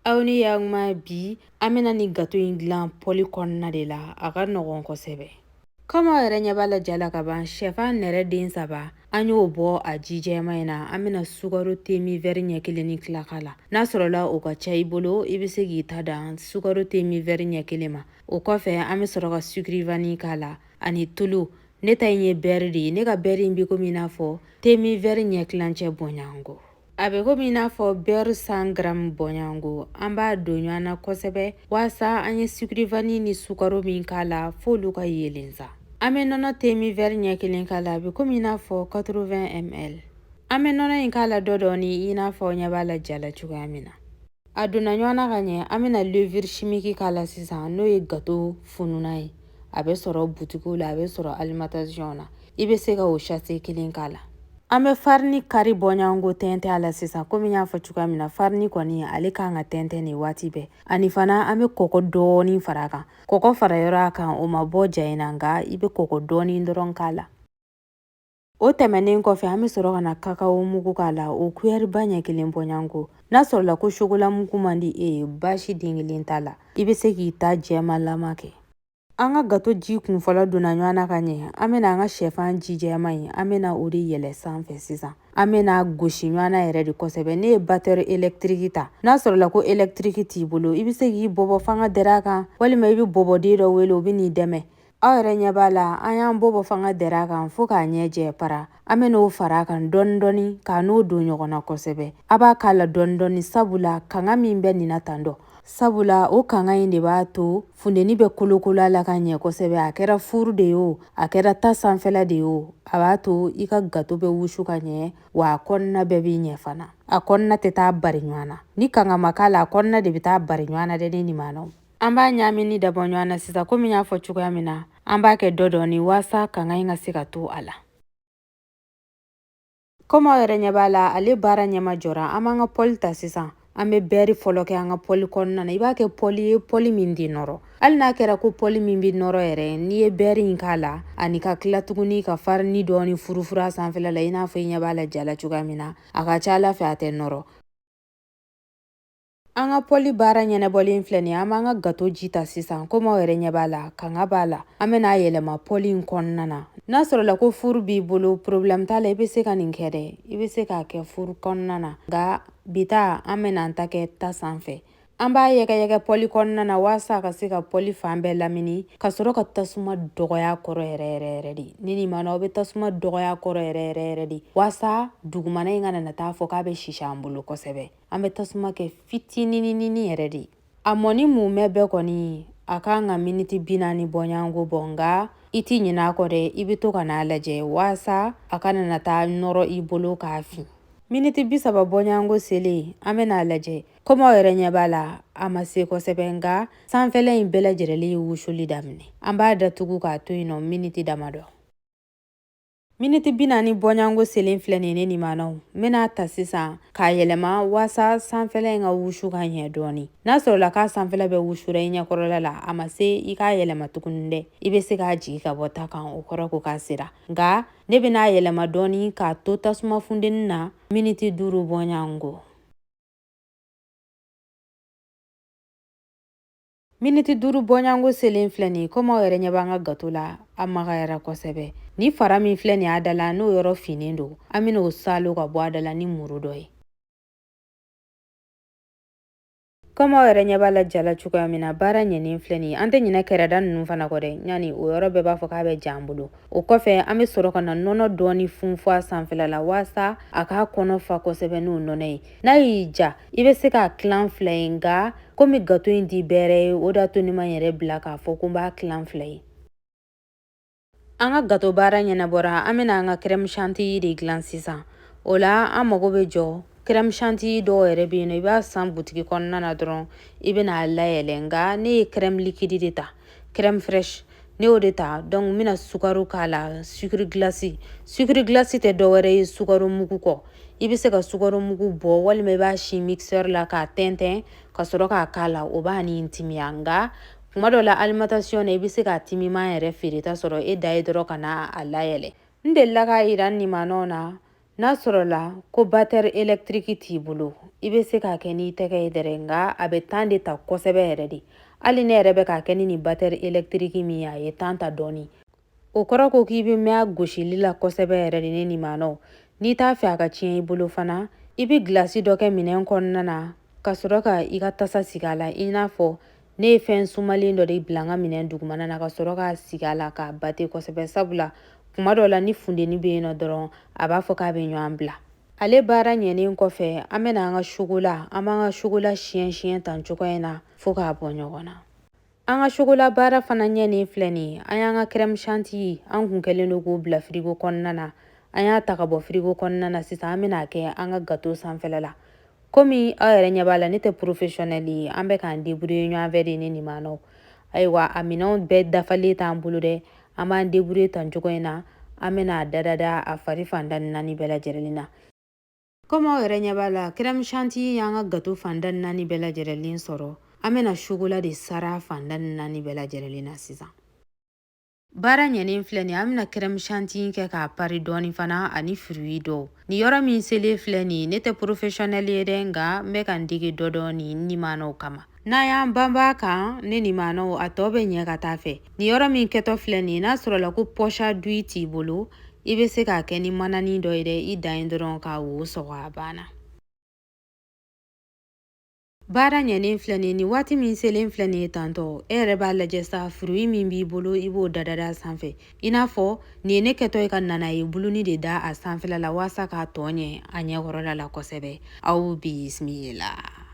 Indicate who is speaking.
Speaker 1: Aw ni yakuma bi an bena ni gato in dilan pɔli kɔnɔna de la a ka nɔgɔn kosɛbɛ. Kɔmi aw yɛrɛ ɲɛ b'a la jala ka ban sɛfan nɛrɛ den 3 an y'o bɔ a ji jɛman in na an bena sukaro temi vɛri ɲɛ 1 ni tila k'a la. N'a sɔrɔla o ka ca i bolo i be se k'i ta dan sukaro temi vɛri ɲɛ 1 ma. O kɔfɛ an be sɔrɔ ka sukiri vanille k'a la ani tulu. Ne ta in ye bɛri de ye, ne ka bɛri in be komi n'a fɔ temi vɛri ɲɛ kilancɛ bɔɲango. A be komi n'a fɔ bɛri 100 gram bɔɲango. An b'a don ɲɔgɔn na kosɛbɛ waasa an ye sukiri vanille ni sukaro min k'a la f'olu ka yelen sa. An be nɔnɔ temi vɛri ɲɛ 1 k'a la a be komi n'a fɔ 80 ml. An be nɔnɔ in k'a la dɔɔni i n'a fɔ ɲɛ b'a la jala cogoya min na. A donna ɲɔgɔn na ka ɲɛ an bena levure chimique k'a la sisan n'o ye gato fununa ye. A be sɔrɔ butikiw la a be sɔrɔ alimentation na. I be se ka o sachet 1 k'a la. An be farini kari bɔɲango tɛntɛn a la sisan komi y'a fɔ cogoya min na farini kɔni ale kan ka tɛntɛn ni waati bɛɛ. Ani fana an be kɔkɔ dɔɔni fara a kan. Kɔkɔ fara yɔrɔ a kan o ma bɔ ja in na nga i be kɔkɔ dɔɔni dɔrɔn k'a la. O tɛmɛnen kɔfɛ an be sɔrɔ ka na kakao mugu k'a la o cuillère ba ɲɛ 1 bɔɲango. N'a sɔrɔla ko chocolat mugu man di e ye basi den 1 t'a la. I be se k'i ta jɛmalama kɛ. An ka gato ji kun fɔlɔ donna ɲɔgɔn na ka ɲɛ an bena an ka sɛfan ji jɛman in an bena o de yɛlɛ sanfɛ sisan. An bena gosi ɲɔgɔn na yɛrɛ de kosɛbɛ. Ne ye batteur électrique ta. N'a sɔrɔla ko électrique t'i bolo i be se k'i bɔbɔ fanga dɛrɛ a kan walima i be bɔbɔden dɔ wele o be n'i dɛmɛ. Aw yɛrɛ ɲɛ b'a la an y'an bɔbɔ fanga dɛrɛ a kan fo k'a ɲɛ jɛ para. An ben'o fara a kan dɔɔni dɔɔni k'a n'o don ɲɔgɔn na kosɛbɛ. A b'a k'a la dɔɔni dɔɔni sabula kanga min bɛ nin na tan dɔ. Sabula o kanga in de b'a to fundeni bɛ kolokolo a la ka ɲɛ kosɛbɛ. A kɛra furu de ye o a kɛra ta sanfɛla de ye o a b'a to i ka gato bɛ wusu ka ɲɛ wa a kɔnɔna bɛɛ b'i ɲɛ fana. A kɔnɔna tɛ taa bari ɲɔgɔn na. Ni kanga ma k'a la a kɔnɔna de bɛ taa bari ɲɔgɔn na dɛ ne nimanaw. An b'a ɲamini dabɔ ɲɔgɔn na sisan komi y'a fɔ cogoya min na an b'a kɛ dɔɔni waasa kanga in ka se ka to a la. Komi aw yɛrɛ ɲɛ b'a la ale baara ɲɛma jɔra an b'an ka pɔli ta sisan. An be bɛri fɔlɔ kɛ an ka pɔli kɔnɔna na. I b'a kɛ pɔli ye pɔli min tɛ nɔrɔ. Hali n'a kɛra ko pɔli min bɛ nɔrɔ yɛrɛ n'i ye bɛri in k'a la ani ka tila tuguni ka farini dɔɔni furufuru a sanfɛla la i n'a fɔ i ɲɛ b'a la jala cogoya min na a ka ca Ala fɛ a tɛ nɔrɔ. An ka pɔli baara ɲɛnɛbɔlen filɛ nin ye an b'an ka gato ji ta sisan komi aw yɛrɛ ɲɛ b'a la kanga b'a la an bena yɛlɛma pɔli in kɔnɔna na. N'a sɔrɔla ko furu b'i bolo problème t'a la i be se ka nin kɛ dɛ i be se k'a kɛ furu kɔnɔna na nga bi ta an bena an ta kɛ ta sanfɛ. An b'a yɛgɛyɛgɛ pɔli kɔnɔna na waasa a ka se ka pɔli fan bɛɛ lamini ka sɔrɔ ka tasuma dɔgɔya kɔrɔ yɛrɛ de. Ne nimanaw aw be tasuma dɔgɔya kɔrɔ yɛrɛ de waasa dugumana in kana na taa fɔ k'a be sisi an bolo kosɛbɛ. An be tasuma kɛ fitininini yɛrɛ de. A mɔni mun mɛ bɛɛ kɔni a kan ka miniti 40 bɔɲango bɔ nga i ti ɲinɛ a kɔ dɛ i be to ka n'a lajɛ waasa a kana na taa nɔrɔ i bolo k'a fin. Miniti 30 bɔɲango selen an bena lajɛ komi aw yɛrɛ ɲɛ b'a la a ma se kosɛbɛ nga sanfɛla in bɛɛ lajɛlen ye wusuli daminɛ. An b'a datugu k'a to yen nɔ miniti damadɔ. Miniti 40 bɔɲango selen filɛ nin ye ne nimanaw. N bena ta sisan k'a yɛlɛma waasa sanfɛla in ka wusu ka ɲɛ dɔɔni. N'a sɔrɔla k'a sanfɛla bɛ wusura i ɲɛkɔrɔla la a ma se i k'a yɛlɛma tuguni dɛ i be se k'a jigi ka bɔ ta kan o kɔrɔ ko k'a sera. Nga ne bena yɛlɛma dɔɔni k'a to tasuma fundeni na miniti 5 bɔɲango. Miniti 5 bɔɲango selen filɛ nin ye komi aw yɛrɛ ɲɛ b'an ka gato la a magayara kosɛbɛ. Ni fara min filɛ nin ye a da la n'o yɔrɔ finnen don an ben'o salo ka bɔ a da la ni muru dɔ ye. Komi aw yɛrɛ ɲɛ b'a la jala cogoya min na baara ɲɛnen filɛ nin ye an tɛ ɲinɛ kɛrɛda ninnu fana kɔ dɛ ɲani o yɔrɔ bɛɛ b'a fɔ k'a bɛ jan bolo. O kɔfɛ an be sɔrɔ ka na nɔnɔ dɔɔni funfun a sanfɛla la waasa a k'a kɔnɔ fa kosɛbɛ n'o nɔnɔ ye. N'a y'i ja i be se k'a kilan 2 ye nga komi gato in t'i bɛrɛ ye o de to ne ma yɛrɛ bila k'a fɔ ko n b'a kilan 2 ye. An ka gato baara ɲɛnɛbɔra an bena an ka crème chantilly de dilan sisan. O la an mago be jɔ crème chantilly dɔw yɛrɛ be yen nɔ i b'a san butiki kɔnɔna na dɔrɔn i bena layɛlɛ nga ne ye crème liquide de ta crème fraîche ne y'o de ta donc n bena sukaro k'a la sucre glace. Sucre glace tɛ dɔwɛrɛ ye sukaro mugu kɔ. I be se ka sukaro mugu bɔ walima i b'a si mixeur la k'a tɛntɛn ka sɔrɔ k'a k'a la o b'a ni timiya nga kuma dɔ la alimentation na i be se k'a timiman yɛrɛ feere t'a sɔrɔ e da ye dɔrɔn ka na a layɛlɛ. N delila k'a yira n nimanaw na n'a sɔrɔ la ko batɛri électrique t'i bolo i bɛ se k'a kɛ n'i tɛgɛ ye dɛrɛ nka a bɛ temps de ta kosɛbɛ yɛrɛ de. hali ne yɛrɛ bɛ k'a kɛ ni nin batɛri électrique min ye a ye temps ta dɔɔni. o kɔrɔ ko k'i bɛ mɛn a gosili la kosɛbɛ yɛrɛ de ne limanaw. n'i t'a fɛ a ka tiɲɛ i bolo fana i bɛ gilasi dɔ kɛ minɛn kɔnɔna na ka sɔrɔ ka i ka tasa sigi a la i n'a fɔ ne ye fɛn sumalen dɔ de bila n ka minɛn dugumana na ka sɔrɔ k'a sigi a la k'a bate kosɛbɛ sabula kuma dɔ la ni funteni bɛ yen nɔ dɔrɔn a b'a fɔ k'a bɛ ɲɔgɔn bila. ale baara ɲɛnen kɔfɛ an bɛna an ka chocolat an b'an ka chocolat siyɛn tan cogoya in na fo k'a bɔ ɲɔgɔn na. an ka chocolat baara fana ɲɛnen filɛ nin ye an y'an ka crème chantilly an kun kɛlen don k'o bila frigo kɔnɔna na an y'a ta ka bɔ frigo kɔnɔna na sisan an bɛna kɛ an ka gâteau sanfɛla la. komi aw yɛrɛ ɲɛ b'a la ne tɛ professionnel ye an bɛ k'an débrouiller ɲɔgɔn fɛ de ne limanaw. ayiwa a minɛnw bɛɛ dafalen t'an bolo dɛ an b'an débrouiller tan cogo in na an bɛna dada a fari fanda ni 4 bɛɛ lajɛlen na. komi aw yɛrɛ ɲɛ b'a la crème chantilly y'an ka gâteau fanda ni 4 bɛɛ lajɛlen sɔrɔ an bɛna chocolat de sara fanda ni 4 bɛɛ lajɛlen na sisan. baara ɲɛnen filɛ nin an bɛna crème chantilly kɛ k'a pari dɔɔni fana ani fruit dɔw. nin yɔrɔ min selen filɛ nin ne tɛ professionnel ye dɛ nka n bɛ ka n dege dɔɔni n limanaw kama. n'a y'an banbaa kan ne limanaw a tɔ bɛ ɲɛ ka taa fɛ. nin yɔrɔ min kɛtɔ filɛ nin n'a sɔrɔ la ko poche à douille t'i bolo i bɛ se k'a kɛ ni manani dɔ ye dɛ i dan ye dɔrɔn k'a wo sɔgɔ a banna. baara ɲɛnen filɛ nin waati min selen filɛ nin ye tantɔ e yɛrɛ b'a lajɛ sa fruit min b'i bolo i b'o dada a sanfɛ i n'a fɔ nin ye ne kɛtɔ ye ka nana ye buluni de da a sanfɛla la walasa k'a tɔ ɲɛ a ɲɛkɔrɔla la kosɛbɛ. aw bisimila.